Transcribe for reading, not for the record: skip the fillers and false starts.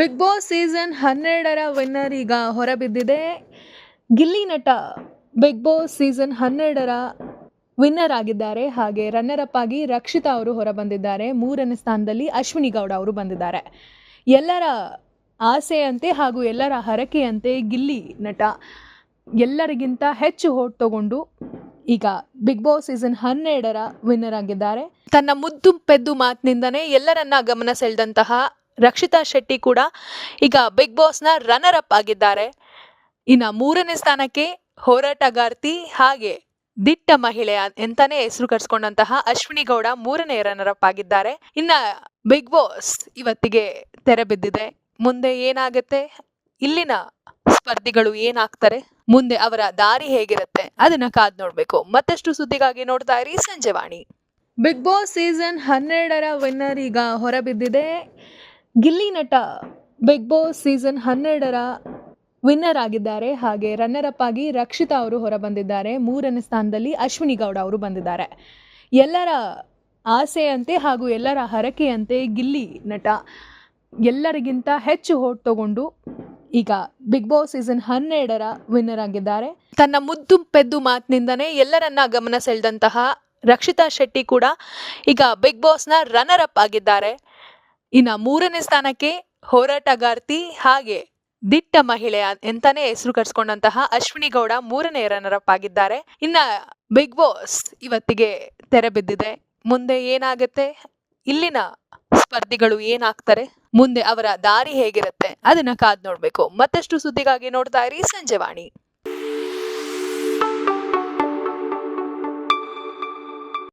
Big Boss season 12ರ winner ಈಗ ಹೊರಬಿದ್ದಿದೆ. Gilli Nata Bigg Boss season 12ರ ವಿನ್ನರ್ ಆಗಿದ್ದಾರೆ. ಹಾಗೆ ರನ್ನರ್ ಅಪ್ ಆಗಿ ರಕ್ಷಿತಾ ಅವರು ಹೊರಬಂದಿದ್ದಾರೆ. 3ನೇ ಸ್ಥಾನದಲ್ಲಿ ಅಶ್ವಿನಿ ಗೌಡ ಅವರು ಬಂದಿದ್ದಾರೆ. ಎಲ್ಲರ ಆಸೆಯಂತೆ ಹಾಗೂ ಎಲ್ಲರ ಹರಕೆಯಂತೆ ಗಿಲ್ಲಿ ನಟ ಎಲ್ಲರಿಗಿಂತ ಹೆಚ್ಚು ಹೋಟ್ ತಗೊಂಡು ಈಗ ಬಿಗ್ ಬಾಸ್ ಸೀಸನ್ 12ರ ವಿನ್ನರ್ ಆಗಿದ್ದಾರೆ. ತನ್ನ ಮುದ್ದು ಪೆದ್ದು ಮಾತಿನಿಂದನೇ ಎಲ್ಲರನ್ನ ಗಮನ ಸೆಳೆದಂತಹ ರಕ್ಷಿತಾ ಶೆಟ್ಟಿ ಕೂಡ ಈಗ ಬಿಗ್ ಬಾಸ್ನ ರನ್ನರ್ ಅಪ್ ಆಗಿದ್ದಾರೆ. ಇನ್ನು 3ನೇ ಸ್ಥಾನಕ್ಕೆ ಹೋರಾಟಗಾರ್ತಿ ಹಾಗೆ ದಿಟ್ಟ ಮಹಿಳೆ ಎಂತಾನೆ ಹೆಸರು ಕಟ್ಸ್ಕೊಂಡಂತಹ ಅಶ್ವಿನಿ ಗೌಡ 3ನೇ ರನ್ನರ್ ಅಪ್ ಆಗಿದ್ದಾರೆ. ಇನ್ನ ಬಿಗ್ ಬಾಸ್ ಇವತ್ತಿಗೆ ತೆರೆ ಬಿದ್ದಿದೆ. ಮುಂದೆ ಏನಾಗುತ್ತೆ, ಇಲ್ಲಿನ ಸ್ಪರ್ಧಿಗಳು ಏನಾಗ್ತಾರೆ, ಮುಂದೆ ಅವರ ದಾರಿ ಹೇಗಿರುತ್ತೆ ಅದನ್ನ ಕಾದ್ ನೋಡ್ಬೇಕು. ಮತ್ತಷ್ಟು ಸುದ್ದಿಗಾಗಿ ನೋಡ್ತಾ ಇರಿ ಸಂಜೆವಾಣಿ. ಬಿಗ್ ಬಾಸ್ ಸೀಸನ್ 12ರ ವಿನ್ನರ್ ಈಗ ಹೊರಬಿದ್ದಿದೆ. Gilli Nata Bigg Boss season 12ರ ವಿನ್ನರ್ ಆಗಿದ್ದಾರೆ. ಹಾಗೆ ರನ್ನರ್ ಅಪ್ ಆಗಿ ರಕ್ಷಿತಾ ಅವರು ಹೊರಬಂದಿದ್ದಾರೆ. 3ನೇ ಸ್ಥಾನದಲ್ಲಿ ಅಶ್ವಿನಿ ಗೌಡ ಅವರು ಬಂದಿದ್ದಾರೆ. ಎಲ್ಲರ ಆಸೆಯಂತೆ ಹಾಗೂ ಎಲ್ಲರ ಹರಕೆಯಂತೆ ಗಿಲ್ಲಿ ನಟ ಎಲ್ಲರಿಗಿಂತ ಹೆಚ್ಚು ಹೋಟ್ ತಗೊಂಡು ಈಗ ಬಿಗ್ ಬಾಸ್ ಸೀಸನ್ 12ರ ವಿನ್ನರ್ ಆಗಿದ್ದಾರೆ. ತನ್ನ ಮುದ್ದು ಪೆದ್ದು ಮಾತಿನಿಂದನೇ ಎಲ್ಲರನ್ನ ಗಮನ ಸೆಳೆದಂತಹ ರಕ್ಷಿತಾ ಶೆಟ್ಟಿ ಕೂಡ ಈಗ ಬಿಗ್ ಬಾಸ್ನ ರನ್ನರ್ ಅಪ್ ಆಗಿದ್ದಾರೆ. ಇನ್ನು 3ನೇ ಸ್ಥಾನಕ್ಕೆ ಹೋರಾಟಗಾರ್ತಿ ಹಾಗೆ ದಿಟ್ಟ ಮಹಿಳೆ ಎಂತಾನೆ ಹೆಸರು ಕಟ್ಸ್ಕೊಂಡಂತಹ ಅಶ್ವಿನಿ ಗೌಡ 3ನೇ ರನ್ನರ್ ಅಪ್ ಆಗಿದ್ದಾರೆ. ಇನ್ನ ಬಿಗ್ ಬಾಸ್ ಇವತ್ತಿಗೆ ತೆರೆ ಬಿದ್ದಿದೆ. ಮುಂದೆ ಏನಾಗುತ್ತೆ, ಇಲ್ಲಿನ ಸ್ಪರ್ಧಿಗಳು ಏನಾಗ್ತಾರೆ, ಮುಂದೆ ಅವರ ದಾರಿ ಹೇಗಿರುತ್ತೆ ಅದನ್ನ ಕಾದ್ ನೋಡ್ಬೇಕು. ಮತ್ತಷ್ಟು ಸುದ್ದಿಗಾಗಿ ನೋಡ್ತಾ ಇರಿ ಸಂಜೆವಾಣಿ.